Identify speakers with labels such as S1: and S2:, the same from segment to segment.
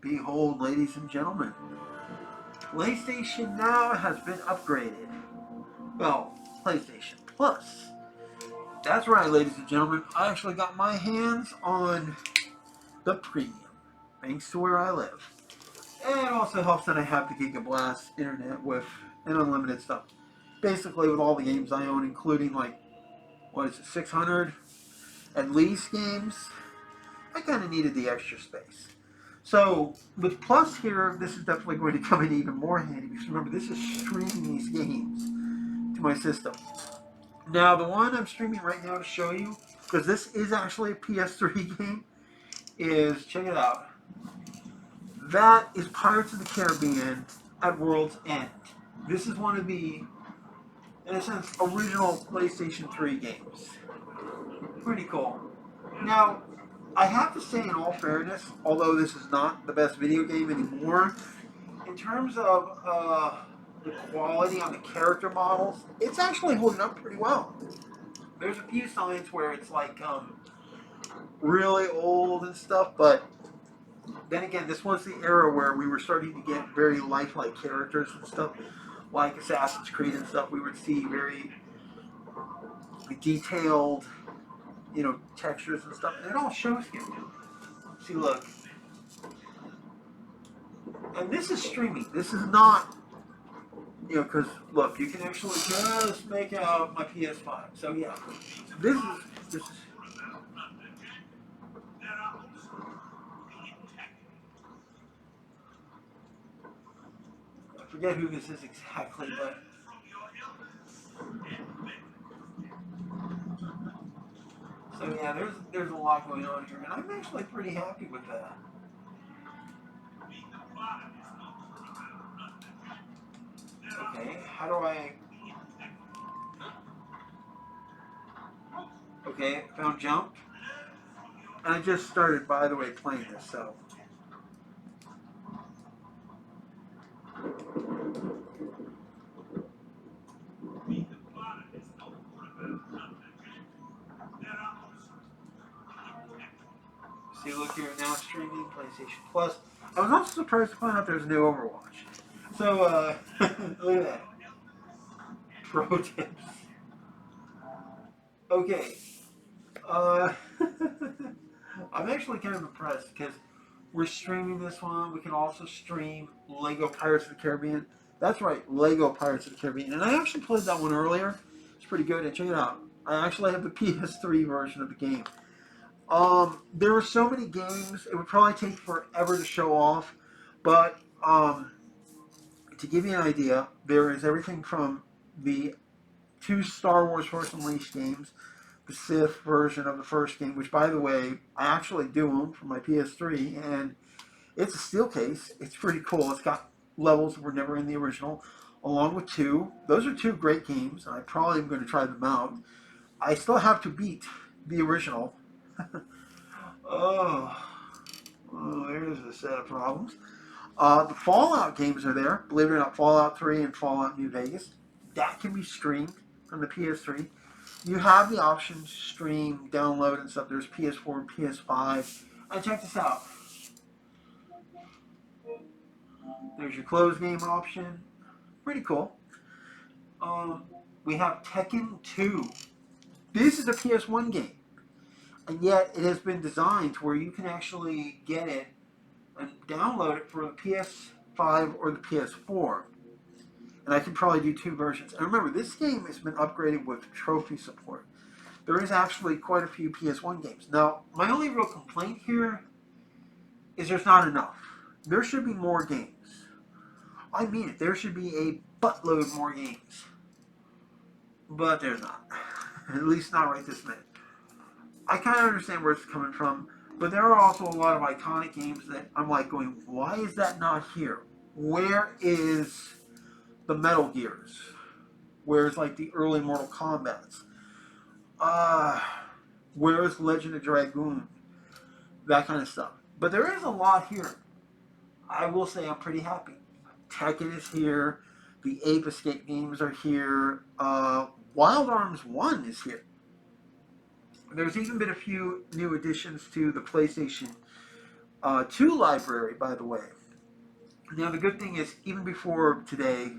S1: Behold, ladies and gentlemen, PlayStation Now has been upgraded. Well, PlayStation Plus. That's right, ladies and gentlemen. I actually got my hands on the premium, thanks to where I live. And it also helps that I have the Gigablast internet with and unlimited stuff. Basically, with all the games I own, including like, what is it, 600 at least games, I kind of needed the extra space. So, with Plus here, this is definitely going to come in even more handy because remember, this is streaming these games to my system. Now, the one I'm streaming right now to show you, because this is actually a PS3 game, is, check it out. That is Pirates of the Caribbean at World's End. This is one of the, in a sense, original PlayStation 3 games. Pretty cool. Now, I have to say in all fairness, although this is not the best video game anymore, in terms of the quality on the character models, it's actually holding up pretty well. There's a few signs where it's like really old and stuff, but then again, this was the era where we were starting to get very lifelike characters and stuff, like Assassin's Creed and stuff. We would see very detailed, textures and stuff. And it all shows here. See, look. And this is streaming. This is not, because, look, you can actually just make out my PS5. So, yeah. This is I forget who this is exactly, but so yeah, there's a lot going on here, and I'm actually pretty happy with that. Okay, how do I? Okay, found jump, and I just started, by the way, playing this, so. See, look here, now streaming PlayStation Plus. I was also surprised to find out there's a new Overwatch. So, look at that. Pro tips. Okay. I'm actually kind of impressed because we're streaming this one. We can also stream Lego Pirates of the Caribbean. That's right, Lego Pirates of the Caribbean. And I actually played that one earlier. It's pretty good. And check it out. I actually have the PS3 version of the game. There are so many games, it would probably take forever to show off, but to give you an idea, there is everything from the two Star Wars Force Unleashed games, the Sith version of the first game, which, by the way, I actually do own for my PS3, and it's a steel case. It's pretty cool. It's got levels that were never in the original, along with two. Those are two great games, and I probably am going to try them out. I still have to beat the original. Oh, there's a set of problems. The Fallout games are there. Believe it or not, Fallout 3 and Fallout New Vegas. That can be streamed from the PS3. You have the option to stream, download, and stuff. There's PS4 and PS5. And check this out. There's your closed game option. Pretty cool. We have Tekken 2. This is a PS1 game. And yet it has been designed to where you can actually get it and download it for the PS5 or the PS4. And I can probably do two versions. And remember, this game has been upgraded with trophy support. There is actually quite a few PS1 games. Now, my only real complaint here is there's not enough. There should be more games. I mean it. There should be a buttload more games. But there's not. At least not right this minute. I kind of understand where it's coming from, but there are also a lot of iconic games that I'm like going, why is that not here? Where is the Metal Gears? Where's like the early Mortal Kombats? Where is Legend of Dragoon? That kind of stuff. But there is a lot here. I will say I'm pretty happy. Tekken is here. The Ape Escape games are here. Wild Arms 1 is here. There's even been a few new additions to the PlayStation to library, by the way. Now, the good thing is, even before today,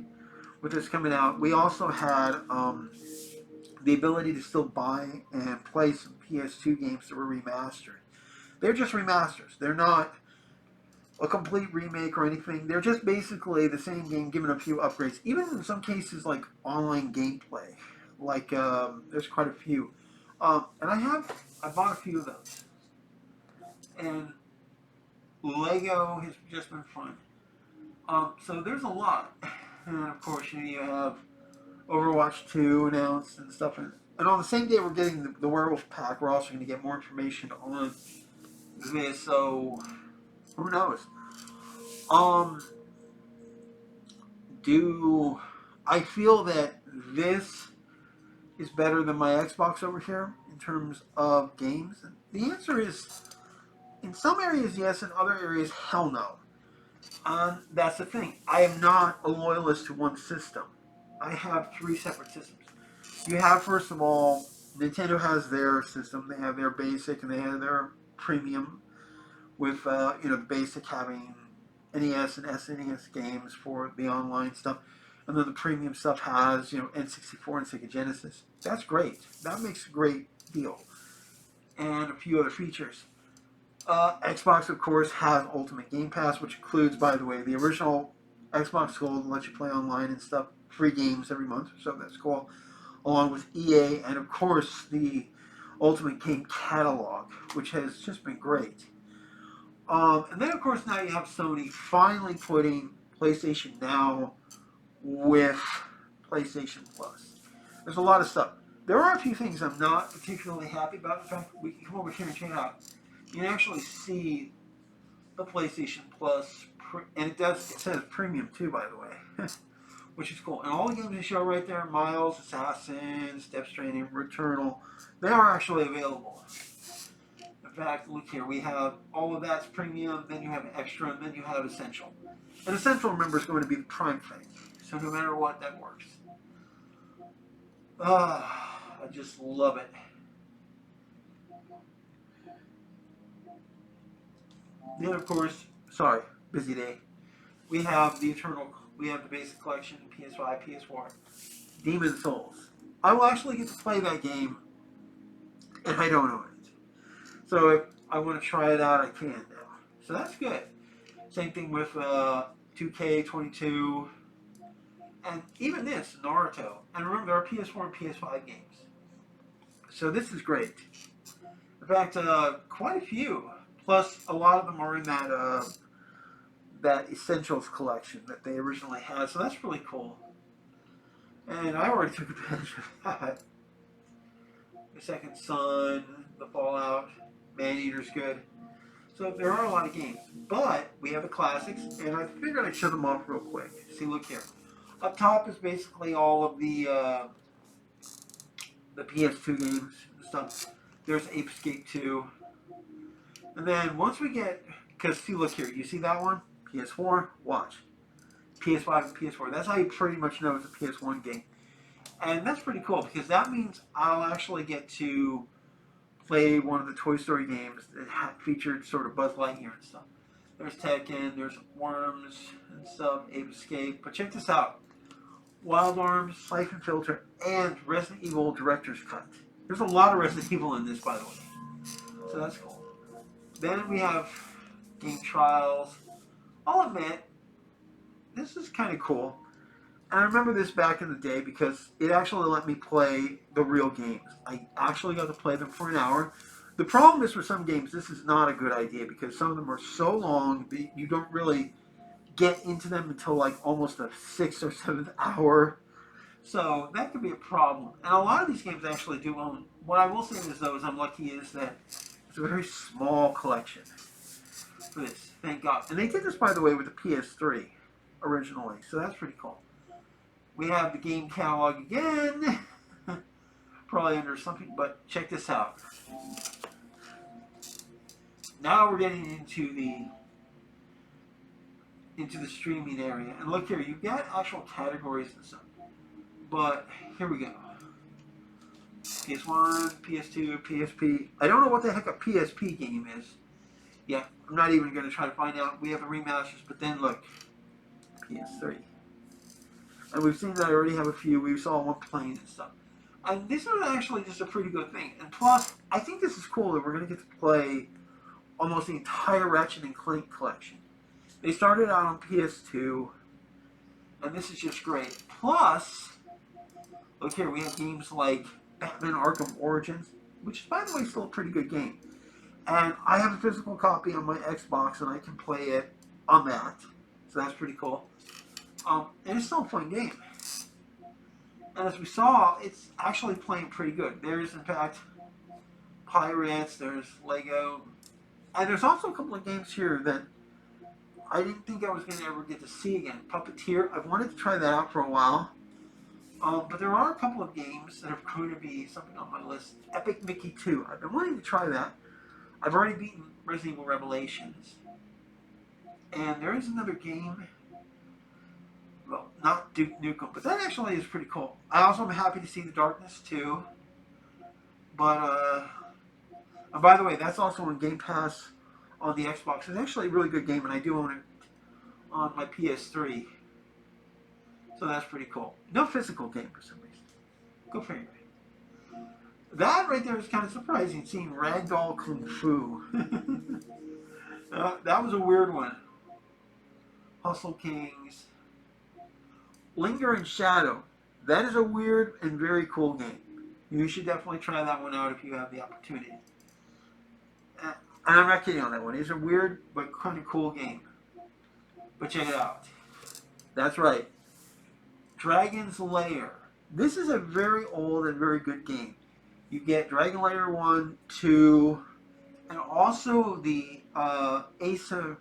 S1: with this coming out, we also had the ability to still buy and play some PS2 games that were remastered. They're just remasters. They're not a complete remake or anything. They're just basically the same game given a few upgrades. Even in some cases, like online gameplay. Like, there's quite a few. And I bought a few of those. And Lego has just been fun. So there's a lot. And of course, you have Overwatch 2 announced and stuff. And on the same day we're getting the Werewolf Pack, we're also going to get more information on this. So, who knows? Do I feel that this is better than my Xbox over here in terms of games? The answer is, in some areas yes, in other areas hell no. That's the thing. I am not a loyalist to one system. I have three separate systems. You have, first of all, Nintendo has their system. They have their basic and they have their premium, with the basic having NES and SNES games for the online stuff, and then the premium stuff has N64 and Sega Genesis. That's great. That makes a great deal, and a few other features. Xbox, of course, has Ultimate Game Pass, which includes, by the way, the original Xbox Gold that lets you play online and stuff, free games every month, so that's cool, along with EA, and of course the Ultimate Game Catalog, which has just been great. And then, of course, now you have Sony finally putting PlayStation Now with PlayStation Plus. There's a lot of stuff. There are a few things I'm not particularly happy about. In fact, we can come over here and check it out. You can actually see the PlayStation Plus, and it says premium too, by the way, which is cool. And all the games they show right there, Miles, Assassin, Death Stranding, Returnal, they are actually available. In fact, look here, we have all of that's premium, then you have extra, and then you have essential. And essential, remember, is going to be the prime thing. So no matter what, that works. I just love it. Then, of course, busy day. We have the basic collection, PS5, PS4, Demon Souls. I will actually get to play that game, and I don't own it. So if I want to try it out, I can now. So that's good. Same thing with 2K22, and even this, Naruto. And remember, there are PS4 and PS5 games. So this is great. In fact, quite a few. Plus, a lot of them are in that Essentials collection that they originally had. So that's really cool. And I already took advantage of that. The Second Son, the Fallout, Maneater's good. So there are a lot of games. But we have the classics, and I figured I'd show them off real quick. See, look here. Up top is basically all of the PS2 games and stuff. There's Ape Escape 2. And then once we get, because see, look here, you see that one? PS4, watch. PS5 and PS4. That's how you pretty much know it's a PS1 game. And that's pretty cool, because that means I'll actually get to play one of the Toy Story games that featured sort of Buzz Lightyear and stuff. There's Tekken, there's Worms and stuff, Ape Escape. But check this out. Wild Arms, Siphon Filter, and Resident Evil Director's Cut. There's a lot of Resident Evil in this, by the way. So that's cool. Then we have Game Trials. I'll admit, this is kind of cool. And I remember this back in the day because it actually let me play the real games. I actually got to play them for an hour. The problem is, with some games, this is not a good idea because some of them are so long that you don't really get into them until like almost the 6th or 7th hour. So that could be a problem. And a lot of these games actually do own. What I will say is, though, is I'm lucky is that it's a very small collection for this. Thank God. And they did this, by the way, with the PS3 originally. So that's pretty cool. We have the game catalog again. Probably under something, but check this out. Now we're getting into the streaming area. And look here, you've got actual categories and stuff. But here we go. PS1, PS2, PSP. I don't know what the heck a PSP game is. Yeah, I'm not even going to try to find out. We have the remasters, but then look, PS3. And we've seen that I already have a few. We saw one playing and stuff. And this is actually just a pretty good thing. And plus, I think this is cool that we're going to get to play almost the entire Ratchet and Clank collection. They started out on PS2, and this is just great. Plus, look here, we have games like Batman Arkham Origins, which is, by the way, still a pretty good game. And I have a physical copy on my Xbox, and I can play it on that. So that's pretty cool. And it's still a fun game. And as we saw, it's actually playing pretty good. There's, in fact, Pirates, there's Lego. And there's also a couple of games here that I didn't think I was going to ever get to see again. Puppeteer, I've wanted to try that out for a while. But there are a couple of games that are going to be something on my list. Epic Mickey 2. I've been wanting to try that. I've already beaten Resident Evil Revelations. And there is another game. Well, not Duke Nukem, but that actually is pretty cool. I also am happy to see The Darkness 2. But, and by the way, that's also on Game Pass on the Xbox. It's actually a really good game, and I do own it on my PS3. So that's pretty cool. No physical game for some reason. Go figure. That right there is kind of surprising, seeing Ragdoll Kung Fu. That was a weird one. Hustle Kings. Linger in Shadow. That is a weird and very cool game. You should definitely try that one out if you have the opportunity. And I'm not kidding on that one. It's a weird but kind of cool game. But check it out. That's right. Dragon's Lair. This is a very old and very good game. You get Dragon Lair 1, 2, and also the Ace of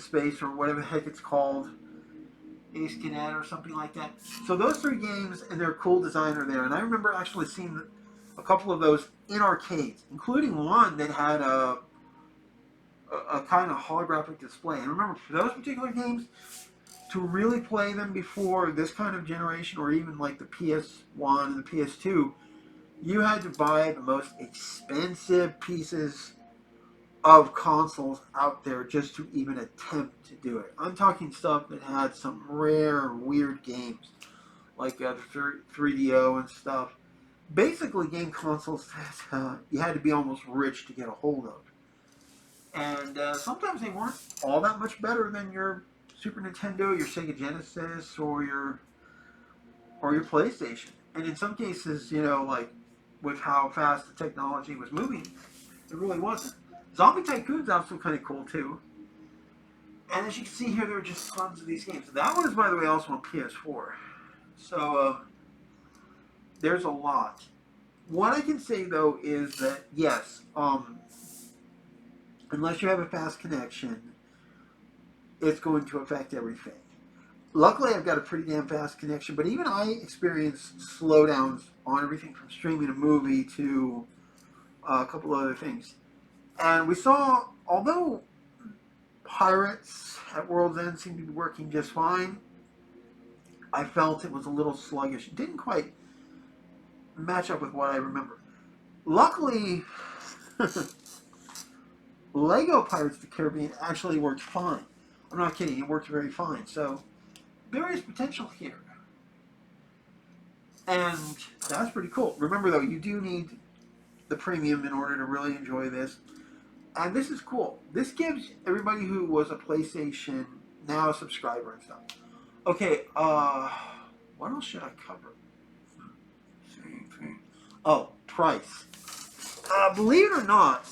S1: Space, or whatever the heck it's called. Ace Cadet or something like that. So those three games, and their cool design are there. And I remember actually seeing a couple of those in arcades, including one that had a kind of holographic display. And remember, for those particular games, to really play them before this kind of generation, or even like the PS1 and the PS2, you had to buy the most expensive pieces of consoles out there just to even attempt to do it. I'm talking stuff that had some rare, weird games, like the 3DO and stuff. Basically, game consoles that you had to be almost rich to get a hold of. And sometimes they weren't all that much better than your Super Nintendo, your Sega Genesis, or your PlayStation. And in some cases, you know, like with how fast the technology was moving, it really wasn't. Zombie Tycoon's also kind of cool too. And as you can see here, there are just tons of these games. That one is, by the way, also on PS4. So there's a lot. What I can say though is that yes, unless you have a fast connection, it's going to affect everything. Luckily, I've got a pretty damn fast connection, but even I experience slowdowns on everything from streaming a movie to a couple of other things. And we saw, although Pirates at World's End seemed to be working just fine, I felt it was a little sluggish. It didn't quite match up with what I remember. Luckily, Lego Pirates of the Caribbean actually worked fine. I'm not kidding, it worked very fine. So, there is potential here. And that's pretty cool. Remember though, you do need the premium in order to really enjoy this. And this is cool. This gives everybody who was a PlayStation Now subscriber and stuff. Okay, what else should I cover? Oh, price. Believe it or not,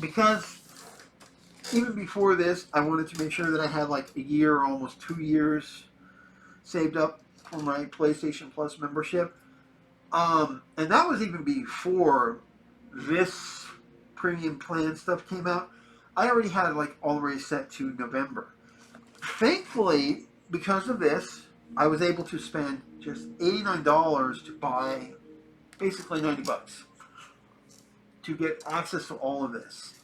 S1: because even before this, I wanted to make sure that I had like a year or almost 2 years saved up for my PlayStation Plus membership. And that was even before this premium plan stuff came out. I already had like already set to November. Thankfully, because of this, I was able to spend just $89 to buy basically $90 to get access to all of this.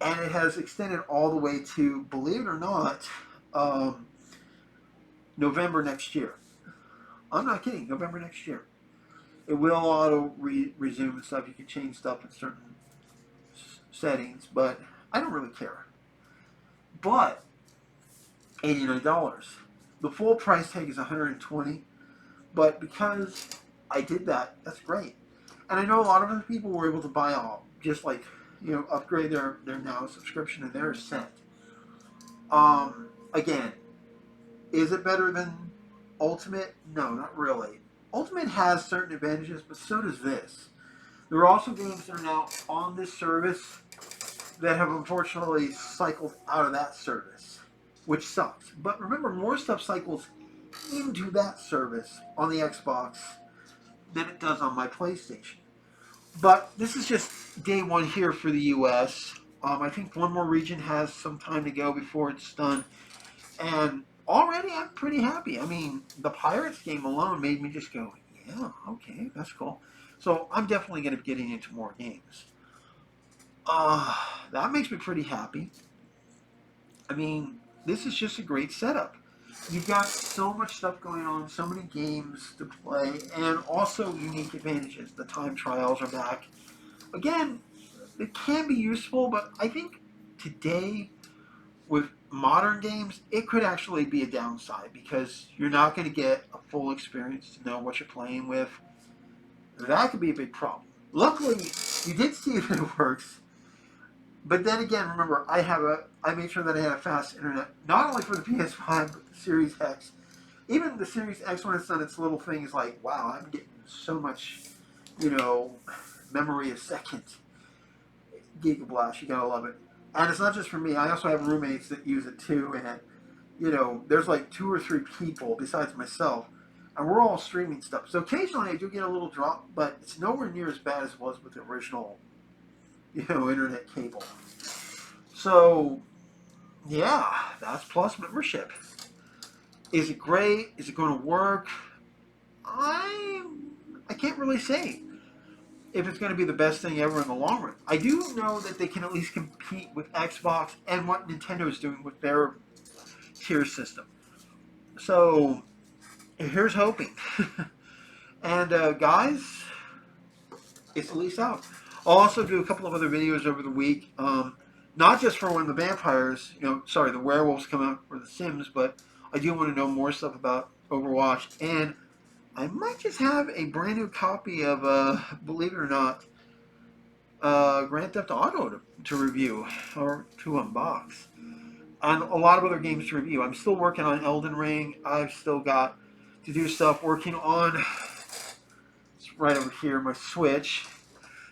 S1: And it has extended all the way to, believe it or not, November next year. I'm not kidding, November next year. It will auto resume and stuff. You can change stuff in certain settings, but I don't really care. But $89. The full price tag is $120, but because I did that, that's great. And I know a lot of other people were able to buy all, just like, upgrade their now subscription and they're set. Again, is it better than Ultimate? No, not really. Ultimate has certain advantages, but so does this. There are also games that are now on this service that have unfortunately cycled out of that service, which sucks. But remember, more stuff cycles into that service on the Xbox than it does on my PlayStation. But this is just day one here for the US. I think one more region has some time to go before it's done. And already I'm pretty happy. I mean, the Pirates game alone made me just go, yeah, okay, that's cool. So I'm definitely going to be getting into more games. That makes me pretty happy. I mean, this is just a great setup. You've got so much stuff going on, so many games to play, and also unique advantages. The time trials are back. Again, it can be useful, but I think today with modern games, it could actually be a downside because you're not going to get a full experience to know what you're playing with. That could be a big problem. Luckily, you did see if it works. But then again, remember, I made sure that I had a fast internet, not only for the PS5, but the Series X. Even the Series X, when it's done its little things like, wow, I'm getting so much, memory a second. Gigablast, you gotta love it. And it's not just for me. I also have roommates that use it too, and there's like 2 or 3 people besides myself, and we're all streaming stuff. So occasionally I do get a little drop, but it's nowhere near as bad as it was with the original, internet cable. So yeah, that's Plus membership. Is it great? Is it going to work? I can't really say if it's going to be the best thing ever in the long run. I do know that they can at least compete with Xbox and what Nintendo is doing with their tier system. So here's hoping. And guys, it's at least out. I'll also do a couple of other videos over the week. Not just for when the vampires, the werewolves come out for The Sims, but I do want to know more stuff about Overwatch. And I might just have a brand new copy of, believe it or not, Grand Theft Auto to review or to unbox. And a lot of other games to review. I'm still working on Elden Ring. I've still got to do stuff working on, it's right over here, my Switch,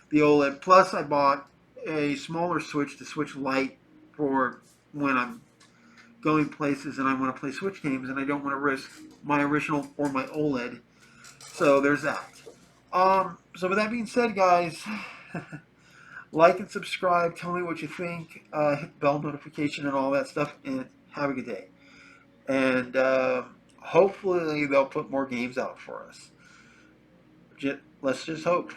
S1: the OLED. Plus, I bought a smaller Switch, the Switch Lite, for when I'm going places and I want to play Switch games and I don't want to risk my original or my OLED. So there's that. So with that being said, guys, like and subscribe. Tell me what you think. Hit the bell notification and all that stuff. And have a good day. And hopefully they'll put more games out for us. Let's just hope.